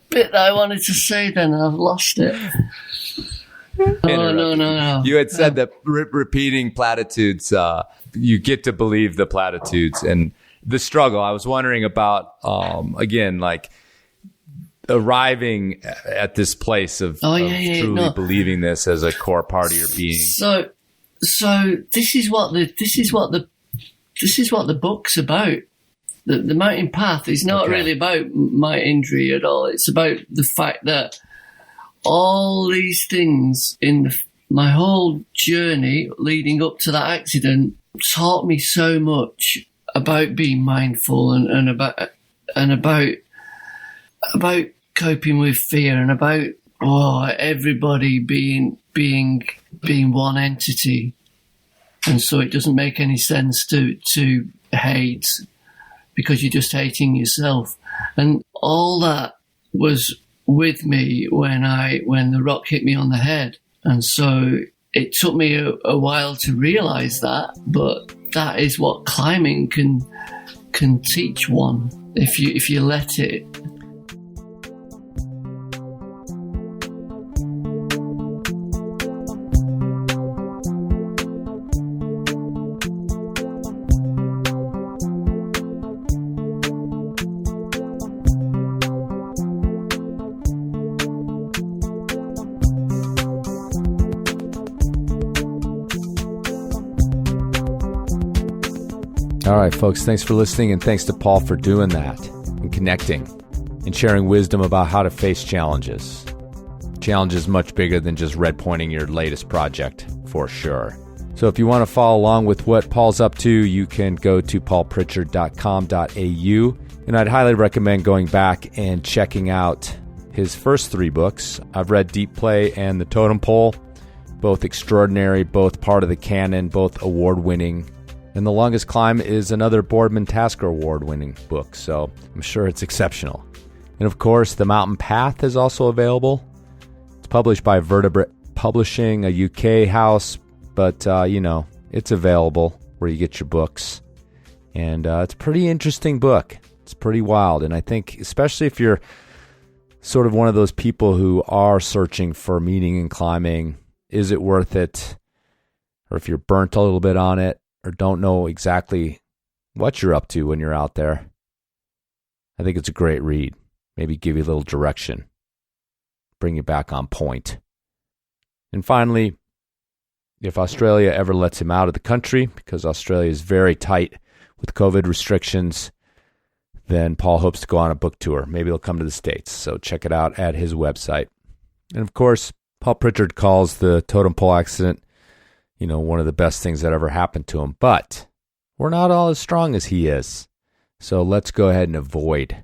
Bit that I wanted to say, then I've lost it. Oh no! You had said that repeating platitudes, you get to believe the platitudes and the struggle. I was wondering about again, like arriving at this place of truly believing this as a core part of your being. So this is what the book's about. The Mountain Path is not really about my injury at all. It's about the fact that all these things in my whole journey leading up to that accident taught me so much about being mindful and about coping with fear and about everybody being one entity. And so it doesn't make any sense to hate, because you're just hating yourself. And all that was with me when the rock hit me on the head. And so it took me a while to realize that, but that is what climbing can teach one if you let it. All right, folks, thanks for listening, and thanks to Paul for doing that and connecting and sharing wisdom about how to face challenges. Challenges much bigger than just red pointing your latest project, for sure. So if you want to follow along with what Paul's up to, you can go to paulpritchard.com.au, and I'd highly recommend going back and checking out his first 3 books. I've read Deep Play and The Totem Pole, both extraordinary, both part of the canon, both award-winning. And The Longest Climb is another Boardman Tasker Award-winning book, so I'm sure it's exceptional. And of course, The Mountain Path is also available. It's published by Vertebrate Publishing, a UK house, but, it's available where you get your books. And it's a pretty interesting book. It's pretty wild. And I think, especially if you're sort of one of those people who are searching for meaning in climbing, is it worth it? Or if you're burnt a little bit on it, or don't know exactly what you're up to when you're out there, I think it's a great read. Maybe give you a little direction, bring you back on point. And finally, if Australia ever lets him out of the country, because Australia is very tight with COVID restrictions, then Paul hopes to go on a book tour. Maybe he'll come to the States, so check it out at his website. And of course, Paul Pritchard calls the Totem Pole accident one of the best things that ever happened to him. But we're not all as strong as he is. So let's go ahead and avoid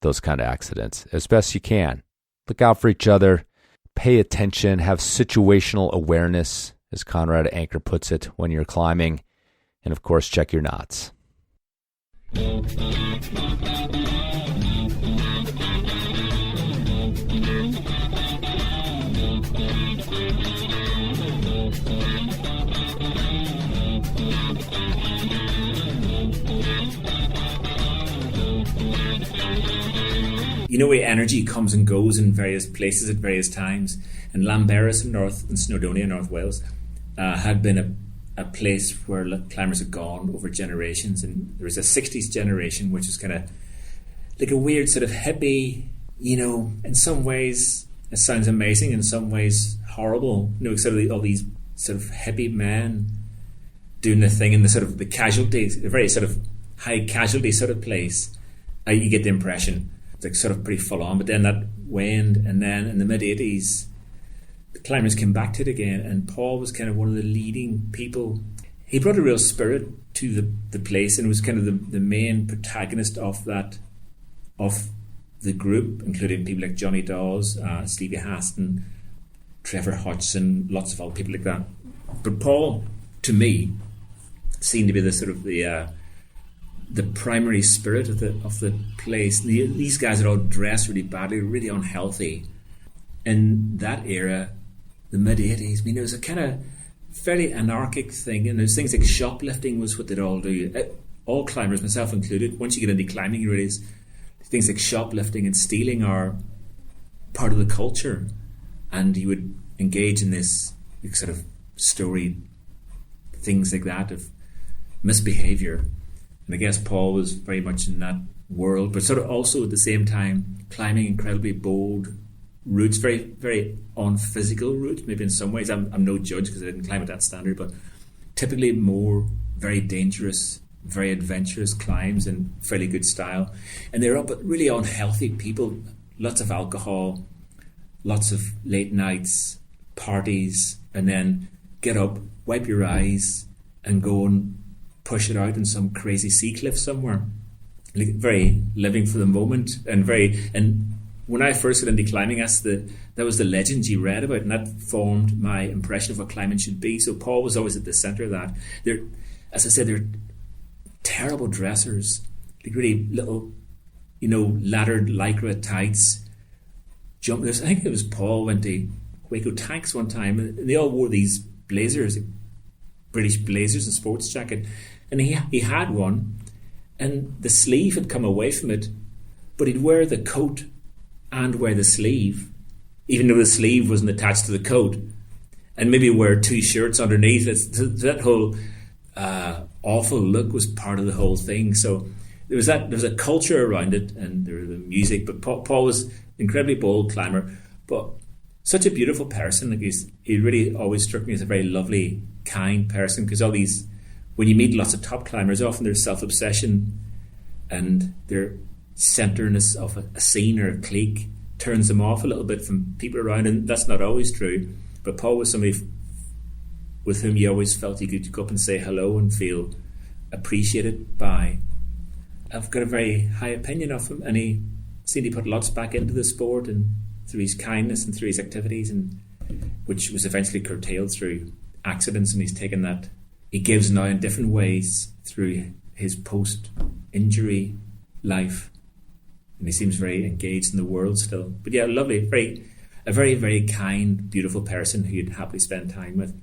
those kind of accidents as best you can. Look out for each other. Pay attention. Have situational awareness, as Conrad Anker puts it, when you're climbing. And of course, check your knots. Where energy comes and goes in various places at various times. And Llanberis in North and Snowdonia, North Wales, had been a place where climbers had gone over generations. And there was a 60s generation, which was kind of like a weird sort of hippie, in some ways it sounds amazing, in some ways horrible. Sort of all these sort of hippie men doing the thing in the sort of the casualties, a very sort of high casualty sort of place. You get the impression. It's like sort of pretty full on, but then that waned, and then in the mid-80s the climbers came back to it again, and Paul was kind of one of the leading people. He brought a real spirit to the place, and was kind of the main protagonist of the group, including people like Johnny Dawes, Stevie Haston, Trevor Hodgson, lots of other people like that. But Paul, to me, seemed to be the sort of the primary spirit of the place. These guys are all dressed really badly, really unhealthy. In that era, the mid-80s, it was a kind of fairly anarchic thing, and there's things like shoplifting was what they'd all do. All climbers, myself included, once you get into climbing, you realize things like shoplifting and stealing are part of the culture, and you would engage in this sort of storied things like that of misbehaviour. And I guess Paul was very much in that world, but sort of also at the same time climbing incredibly bold routes, very, very unphysical routes, maybe in some ways. I'm no judge because I didn't climb at that standard, but typically more very dangerous, very adventurous climbs in fairly good style. And they're all but really unhealthy people, lots of alcohol, lots of late nights, parties, and then get up, wipe your eyes, and go and push it out in some crazy sea cliff somewhere. Like very living for the moment, and when I first got into climbing, that was the legends you read about, and that formed my impression of what climbing should be. So Paul was always at the centre of that. As I said, they're terrible dressers, like really little, laddered lycra tights. I think it was Paul went to Waco Tanks one time, and they all wore these blazers, British blazers and sports jacket, and he had one, and the sleeve had come away from it, but he'd wear the coat and wear the sleeve, even though the sleeve wasn't attached to the coat, and maybe wear 2 shirts underneath. That whole awful look was part of the whole thing. So there was a culture around it, and there was the music. But Paul was an incredibly bold climber, but such a beautiful person. Like he really always struck me as a very lovely, kind person, because all these when you meet lots of top climbers, often there's self-obsession and their centerness of a scene or a clique turns them off a little bit from people around, and that's not always true. But Paul was somebody with whom you always felt you could go up and say hello and feel appreciated by. I've got a very high opinion of him, and he seemed to put lots back into the sport and through his kindness and through his activities, and which was eventually curtailed through accidents, and he's taken that. He gives now in different ways through his post-injury life, and he seems very engaged in the world still. But yeah, lovely, a very, very kind, beautiful person who you'd happily spend time with.